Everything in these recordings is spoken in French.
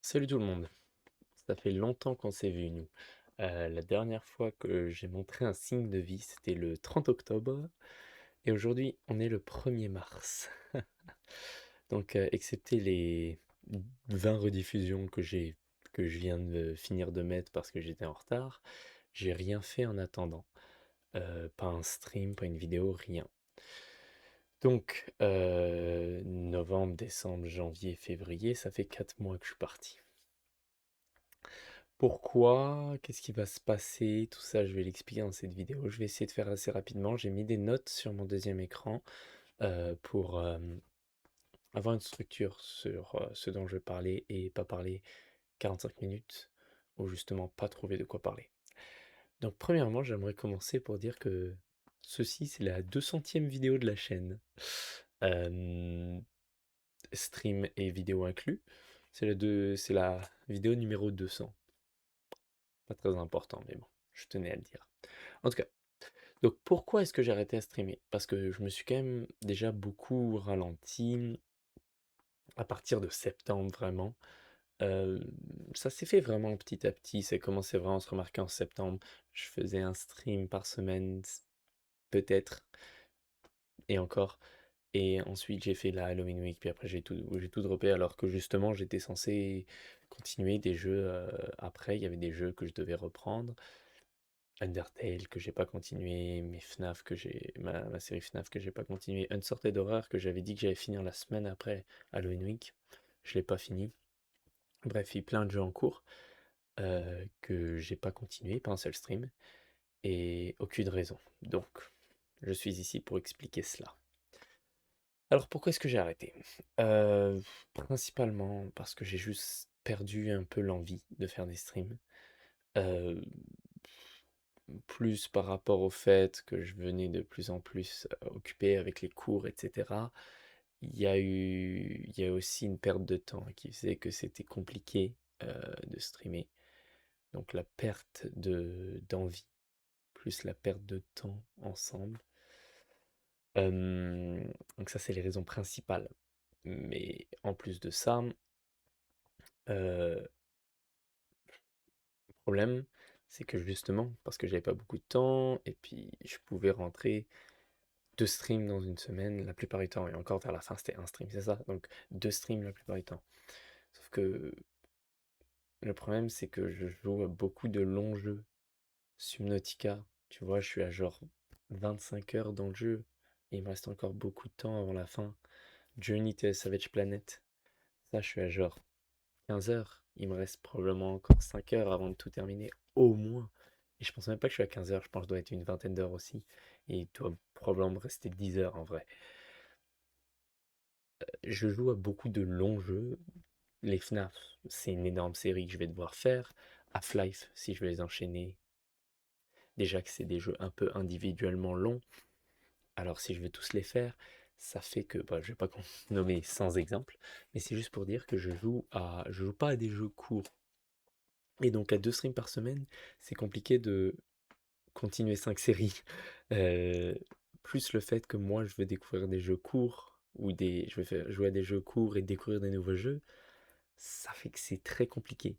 Salut tout le monde, ça fait longtemps qu'on s'est vu nous. La dernière fois que j'ai montré un signe de vie, c'était le 30 octobre, et aujourd'hui on est le 1er mars. Donc excepté les 20 rediffusions que je viens de finir de mettre parce que j'étais en retard, j'ai rien fait en attendant. Pas un stream, pas une vidéo, rien. Donc novembre, décembre, janvier, février, ça fait 4 mois que je suis parti. Pourquoi? Qu'est-ce qui va se passer? Tout ça, je vais l'expliquer dans cette vidéo. Je vais essayer de faire assez rapidement. J'ai mis des notes sur mon deuxième écran pour avoir une structure sur ce dont je vais parler et pas parler 45 minutes ou justement pas trouver de quoi parler. Donc premièrement, j'aimerais commencer pour dire que ceci, c'est la 200e vidéo de la chaîne. Euh, Stream et vidéo inclus. C'est la vidéo numéro 200. Pas très important, mais bon, je tenais à le dire. En tout cas, donc pourquoi est-ce que j'ai arrêté à streamer? Parce que je me suis quand même déjà beaucoup ralenti à partir de septembre, vraiment. Euh, Ça s'est fait vraiment petit à petit, ça a commencé vraiment à se remarquer en septembre. Je faisais un stream par semaine, peut-être, et encore. Et ensuite, j'ai fait la Halloween Week, puis après, j'ai tout droppé, alors que justement, j'étais censé continuer des jeux. Après, il y avait des jeux que je devais reprendre. Undertale que j'ai pas continué, mes FNAF ma série FNAF que j'ai pas continué, Unsorted Horror que j'avais dit que j'allais finir la semaine après Halloween Week, je l'ai pas fini. Bref, il y a plein de jeux en cours que j'ai pas continué, pas un seul stream, et aucune raison. Donc, je suis ici pour expliquer cela. Alors pourquoi est-ce que j'ai arrêté? Principalement parce que j'ai juste perdu un peu l'envie de faire des streams. Euh, Plus par rapport au fait que je venais de plus en plus occupé avec les cours, etc. Il y a aussi une perte de temps qui faisait que c'était compliqué de streamer. Donc la perte d'envie plus la perte de temps ensemble. Euh, donc ça, c'est les raisons principales. Mais en plus de ça, le problème, c'est que justement, parce que j'avais pas beaucoup de temps, et puis je pouvais rentrer 2 streams dans une semaine la plupart du temps, et encore vers la fin c'était un stream, c'est ça? Donc 2 streams la plupart du temps. Sauf que le problème c'est que je joue à beaucoup de longs jeux. Subnautica, tu vois, je suis à genre 25 heures dans le jeu, et il me reste encore beaucoup de temps avant la fin. Journey to Savage Planet, ça je suis à genre 15 heures. Il me reste probablement encore 5 heures avant de tout terminer, au moins. Et je pense même pas que je suis à 15 heures, je pense que je dois être une vingtaine d'heures aussi. Et il doit probablement me rester 10 heures en vrai. Je joue à beaucoup de longs jeux. Les FNAF, c'est une énorme série que je vais devoir faire. Half-Life, si je vais les enchaîner. Déjà que c'est des jeux un peu individuellement longs. Alors si je veux tous les faire, ça fait que, bah, je vais pas nommer 100 exemples, mais c'est juste pour dire que je joue pas à des jeux courts. Et donc à 2 streams par semaine, c'est compliqué de continuer 5 séries. Euh, Plus le fait que moi je veux découvrir des jeux courts, je vais jouer à des jeux courts et découvrir des nouveaux jeux, ça fait que c'est très compliqué.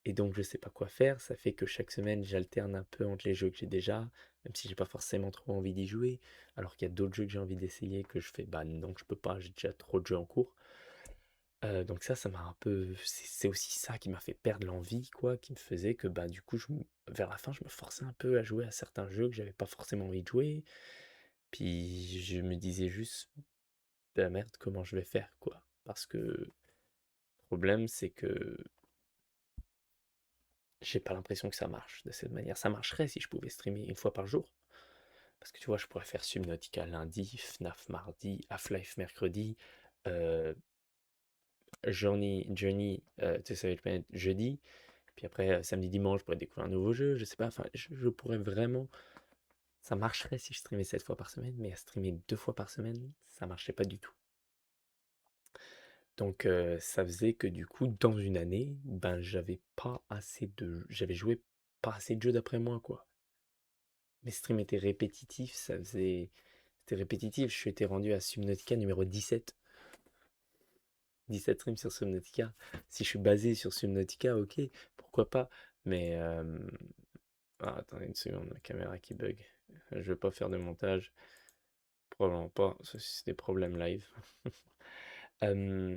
Et donc je sais pas quoi faire, ça fait que chaque semaine j'alterne un peu entre les jeux que j'ai déjà, même si j'ai pas forcément trop envie d'y jouer, alors qu'il y a d'autres jeux que j'ai envie d'essayer que je fais bah non je peux pas, j'ai déjà trop de jeux en cours. Donc ça m'a un peu, c'est aussi ça qui m'a fait perdre l'envie quoi, qui me faisait que bah du coup vers la fin je me forçais un peu à jouer à certains jeux que j'avais pas forcément envie de jouer, puis je me disais juste bah merde comment je vais faire quoi, parce que le problème c'est que j'ai pas l'impression que ça marche de cette manière. Ça marcherait si je pouvais streamer une fois par jour. Parce que tu vois, je pourrais faire Subnautica lundi, FNAF mardi, Half-Life mercredi, euh, Journey to Savage Planet jeudi. Puis après, samedi, dimanche, je pourrais découvrir un nouveau jeu. Je sais pas, enfin, je pourrais vraiment. Ça marcherait si je streamais 7 fois par semaine, mais à streamer 2 fois par semaine, ça marchait pas du tout. Donc ça faisait que du coup, dans une année, ben j'avais joué pas assez de jeux d'après moi, quoi. Mes streams étaient répétitifs, c'était répétitif, je suis été rendu à Subnautica numéro 17. 17 streams sur Subnautica. Si je suis basé sur Subnautica, ok, pourquoi pas. Mais attendez une seconde, ma caméra qui bug. Je vais pas faire de montage. Probablement pas. C'est des problèmes live. Euh,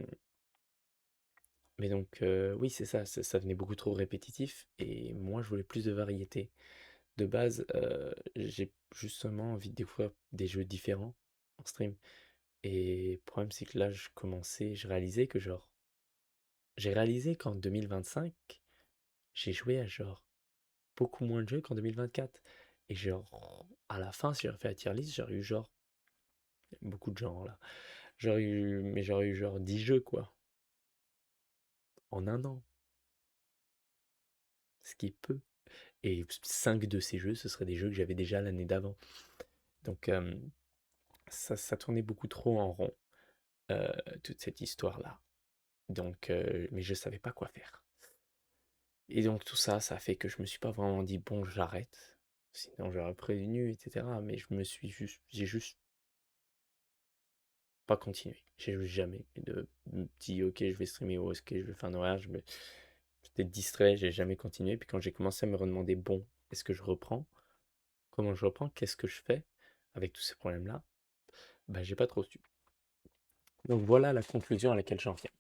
mais donc, oui, c'est ça, ça venait beaucoup trop répétitif. Et moi, je voulais plus de variété. De base, j'ai justement envie de découvrir des jeux différents en stream. Et le problème, c'est que là, je réalisais que genre, j'ai réalisé qu'en 2025, j'ai joué à genre beaucoup moins de jeux qu'en 2024. Et genre, à la fin, si j'aurais fait la tier list, j'aurais eu genre, beaucoup de gens là, j'aurais eu genre 10 jeux quoi, en un an, ce qui est peu. Et 5 de ces jeux, ce seraient des jeux que j'avais déjà l'année d'avant. Donc, ça tournait beaucoup trop en rond, euh, toute cette histoire-là. Donc, mais je savais pas quoi faire. Et donc tout ça, ça a fait que je me suis pas vraiment dit bon, j'arrête. Sinon j'aurais prévenu, etc. Mais j'ai juste pas continué. J'ai juste jamais me dit ok, je vais streamer ou est-ce que je vais faire un horaire. J'étais distrait, j'ai jamais continué. Puis quand j'ai commencé à me redemander bon, est-ce que je reprends? Comment je reprends? Qu'est-ce que je fais avec tous ces problèmes-là? Ben j'ai pas trop su. Donc voilà la conclusion à laquelle j'en viens.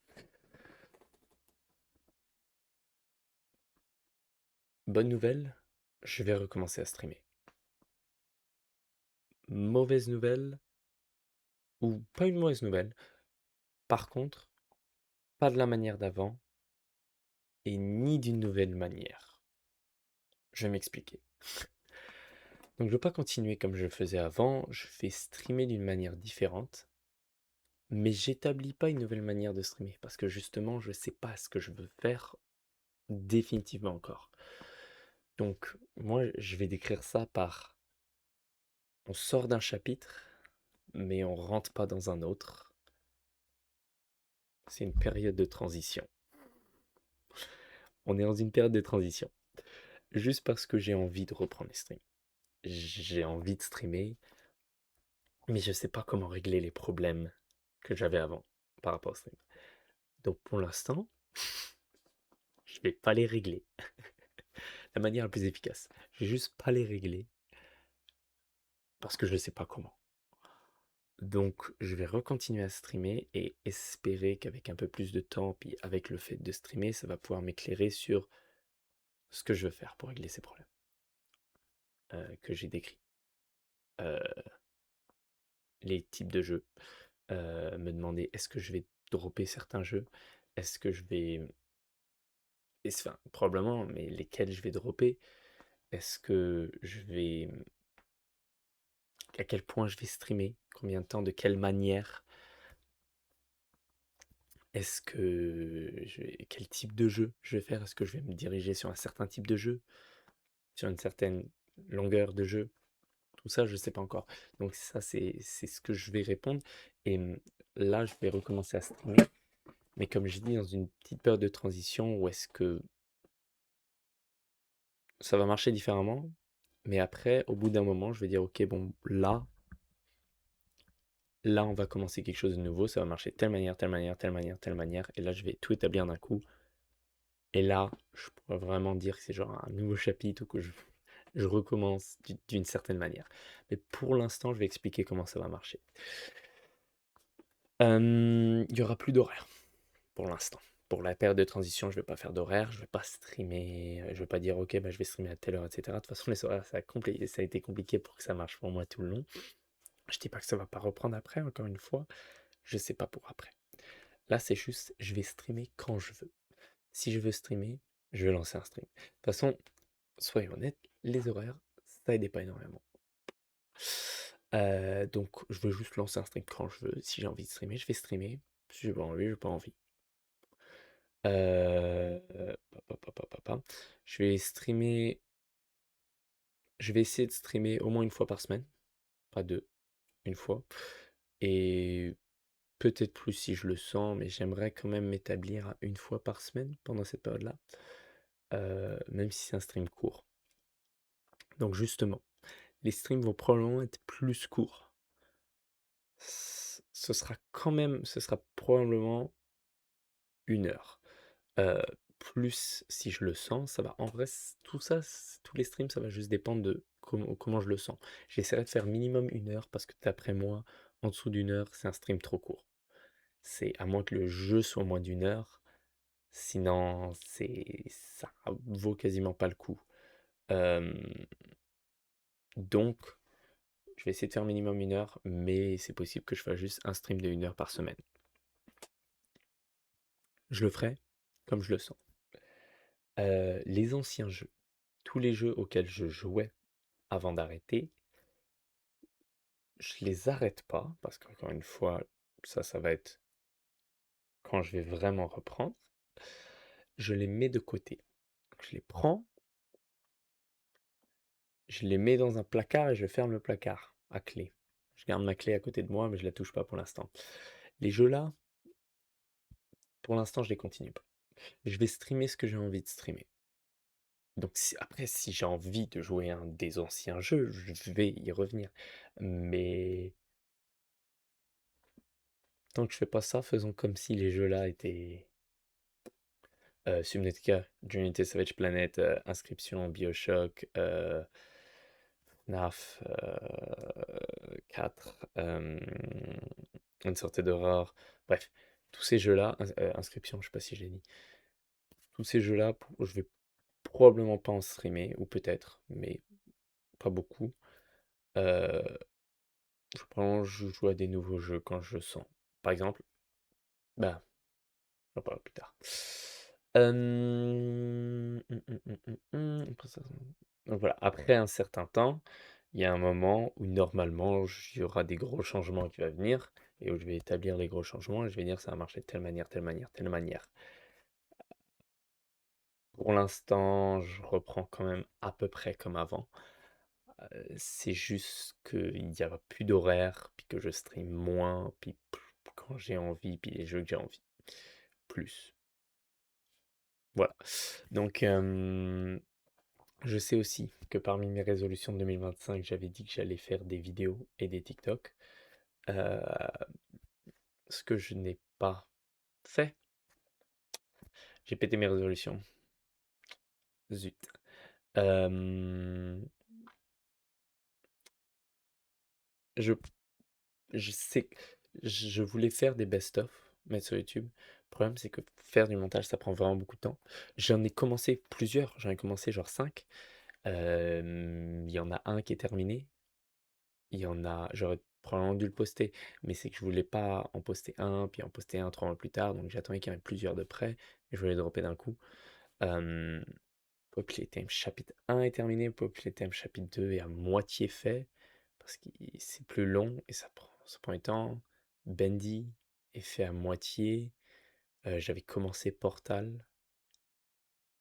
Bonne nouvelle, je vais recommencer à streamer. Mauvaise nouvelle, ou pas une mauvaise nouvelle. Par contre, pas de la manière d'avant et ni d'une nouvelle manière. Je vais m'expliquer. Donc je ne vais pas continuer comme je le faisais avant, je vais streamer d'une manière différente, mais j'établis pas une nouvelle manière de streamer parce que justement je ne sais pas ce que je veux faire définitivement encore. Donc moi je vais décrire ça par on sort d'un chapitre, mais on rentre pas dans un autre. C'est une période de transition. On est dans une période de transition. Juste parce que j'ai envie de reprendre les streams. J'ai envie de streamer, mais je sais pas comment régler les problèmes que j'avais avant par rapport au stream. Donc pour l'instant, je vais pas les régler. La manière la plus efficace. Je vais juste pas les régler parce que je sais pas comment. Donc je vais recontinuer à streamer et espérer qu'avec un peu plus de temps, puis avec le fait de streamer, ça va pouvoir m'éclairer sur ce que je veux faire pour régler ces problèmes que j'ai décrits. Euh, les types de jeux, me demander est-ce que je vais dropper certains jeux, est-ce que je vais enfin, probablement, mais lesquels je vais dropper? Est-ce que je vais à quel point je vais streamer? Combien de temps? De quelle manière? Est-ce que quel type de jeu je vais faire? Est-ce que je vais me diriger sur un certain type de jeu? Sur une certaine longueur de jeu? Tout ça, je ne sais pas encore. Donc ça, c'est ce que je vais répondre. Et là, je vais recommencer à streamer. Mais comme j'ai dit, dans une petite période de transition où est-ce que ça va marcher différemment. Mais après, au bout d'un moment, je vais dire, ok, bon, là, on va commencer quelque chose de nouveau. Ça va marcher de telle manière, telle manière, telle manière, telle manière. Et là, je vais tout établir d'un coup. Et là, je pourrais vraiment dire que c'est genre un nouveau chapitre ou que je recommence d'une certaine manière. Mais pour l'instant, je vais expliquer comment ça va marcher. Il n'y aura plus d'horaire pour l'instant. Pour la période de transition, je ne vais pas faire d'horaire, je ne vais pas streamer, je ne vais pas dire ok, bah, je vais streamer à telle heure, etc. De toute façon, les horaires, ça a été compliqué pour que ça marche pour moi tout le long. Je dis pas que ça va pas reprendre après, encore une fois, je sais pas pour après. Là, c'est juste, je vais streamer quand je veux. Si je veux streamer, je vais lancer un stream. De toute façon, soyons honnêtes, les horaires, ça aide pas énormément. Donc, je veux juste lancer un stream quand je veux. Si j'ai envie de streamer, je vais streamer. Si j'ai pas envie, j'ai pas envie. Je vais streamer. Je vais essayer de streamer au moins une fois par semaine. Pas deux, une fois. Et peut-être plus si je le sens, mais j'aimerais quand même m'établir à une fois par semaine pendant cette période-là. Même si c'est un stream court. Donc justement, les streams vont probablement être plus courts. Ce sera probablement 1 heure. Heu, Plus si je le sens, ça va. En vrai, tout ça, tous les streams, ça va juste dépendre de comment je le sens. J'essaierai de faire minimum 1 heure parce que d'après moi, en dessous d'1 heure, c'est un stream trop court. C'est à moins que le jeu soit moins d'1 heure, sinon ça vaut quasiment pas le coup. Hem, donc je vais essayer de faire minimum 1 heure, mais c'est possible que je fasse juste un stream de 1 heure par semaine. Je le ferai comme je le sens. Les anciens jeux, tous les jeux auxquels je jouais avant d'arrêter, je les arrête pas parce qu'encore une fois, ça va être quand je vais vraiment reprendre. Je les mets de côté. Je les prends, je les mets dans un placard et je ferme le placard à clé. Je garde ma clé à côté de moi, mais je la touche pas pour l'instant. Les jeux là, pour l'instant, je les continue pas. Je vais streamer ce que j'ai envie de streamer. Donc après, si j'ai envie de jouer un des anciens jeux, je vais y revenir. Mais tant que je fais pas ça, faisons comme si les jeux là étaient Subnautica, Unity Savage Planet, Inscription, BioShock, FNAF 4, Une sorte d'horreur. Bref, tous ces jeux-là, Inscription, je sais pas si je l'ai dit. Tous ces jeux-là, je vais probablement pas en streamer, ou peut-être, mais pas beaucoup. Euh, je joue à des nouveaux jeux quand je le sens. Par exemple, bah, j'en parle plus tard. Après donc voilà, après un certain temps, il y a un moment où normalement il y aura des gros changements qui vont venir et où je vais établir les gros changements et je vais dire ça va marcher de telle manière, telle manière, telle manière. Pour l'instant, je reprends quand même à peu près comme avant. C'est juste qu'il n'y a plus d'horaire, puis que je stream moins, puis quand j'ai envie, puis les jeux que j'ai envie. Plus. Voilà. Donc, je sais aussi que parmi mes résolutions de 2025, j'avais dit que j'allais faire des vidéos et des TikTok. Euh, Ce que je n'ai pas fait. J'ai pété mes résolutions. Zut. Euh, je, je sais, je voulais faire des best-of, mettre sur YouTube. Le problème, c'est que faire du montage, ça prend vraiment beaucoup de temps. J'en ai commencé plusieurs. J'en ai commencé genre 5. Il y en a un qui est terminé. Il y en a, j'aurais probablement dû le poster, mais c'est que je voulais pas en poster un, puis en poster un 3 mois plus tard, donc j'attendais qu'il y en ait plusieurs de près, et je voulais les dropper d'un coup. Euh, Populate Time chapitre 1 est terminé, Populate Time chapitre 2 est à moitié fait, parce que c'est plus long et ça prend du temps. Bendy est fait à moitié. J'avais commencé Portal,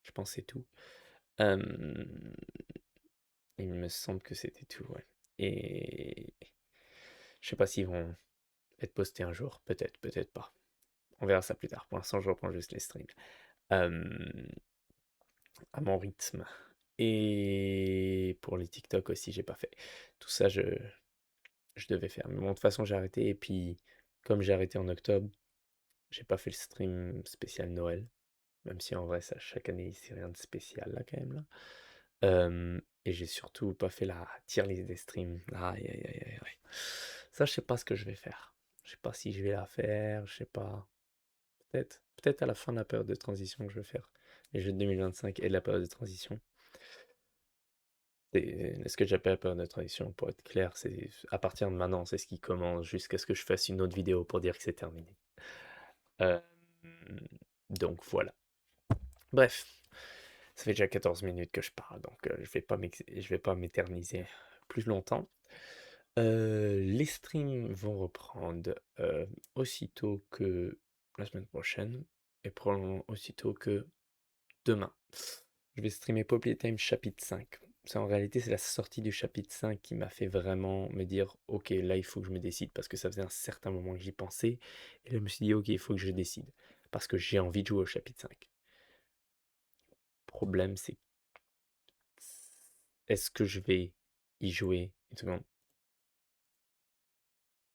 je pense c'est tout. Euh, il me semble que c'était tout, ouais. Et je sais pas s'ils vont être postés un jour, peut-être, peut-être pas. On verra ça plus tard. Pour l'instant, je reprends juste les streams. Euh, à mon rythme. Et pour les TikTok aussi, j'ai pas fait. Tout ça, je devais faire. Mais bon, de toute façon, j'ai arrêté. Et puis, comme j'ai arrêté en octobre, j'ai pas fait le stream spécial Noël. Même si en vrai, ça, chaque année, c'est rien de spécial là, quand même. Là. Et j'ai surtout pas fait la tier list des streams. Aïe, aïe, aïe, aïe, aïe. Ça, je sais pas ce que je vais faire. Je sais pas si je vais la faire. Je sais pas. Peut-être à la fin de la période de transition que je vais faire les jeux de 2025 et de la période de transition. Et ce que j'appelle la période de transition, pour être clair, c'est à partir de maintenant, c'est ce qui commence jusqu'à ce que je fasse une autre vidéo pour dire que c'est terminé. Euh, donc voilà. Bref, ça fait déjà 14 minutes que je parle, donc je vais pas m'éterniser plus longtemps. Les streams vont reprendre aussitôt que la semaine prochaine et probablement aussitôt que demain. Je vais streamer Poppy Time chapitre 5. En réalité, c'est la sortie du chapitre 5 qui m'a fait vraiment me dire ok, là il faut que je me décide parce que ça faisait un certain moment que j'y pensais. Et là, je me suis dit ok, il faut que je décide parce que j'ai envie de jouer au chapitre 5. Le problème, c'est est-ce que je vais y jouer une seconde.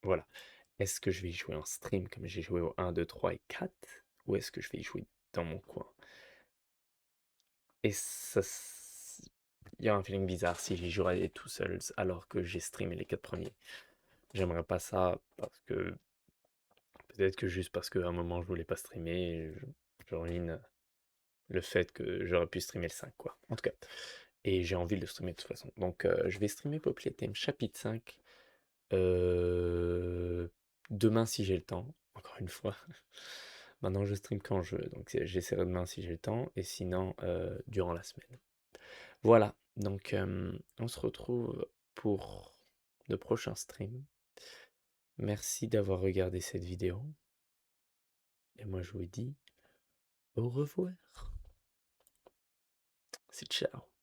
Voilà. Est-ce que je vais y jouer en stream comme j'ai joué au 1, 2, 3 et 4 où est-ce que je vais y jouer dans mon coin. Et ça, il y a un feeling bizarre si j'y jouerais tout seul alors que j'ai streamé les 4 premiers. J'aimerais pas ça parce que peut-être que juste parce qu'à un moment je voulais pas streamer, je ruine le fait que j'aurais pu streamer le 5 quoi. En tout cas. Et j'ai envie de le streamer de toute façon. Donc je vais streamer Poppy Theme chapitre 5 demain si j'ai le temps, encore une fois. Maintenant je stream quand je veux, donc j'essaierai demain si j'ai le temps, et sinon durant la semaine. Voilà, donc on se retrouve pour de prochains streams. Merci d'avoir regardé cette vidéo. Et moi je vous dis au revoir. C'est ciao.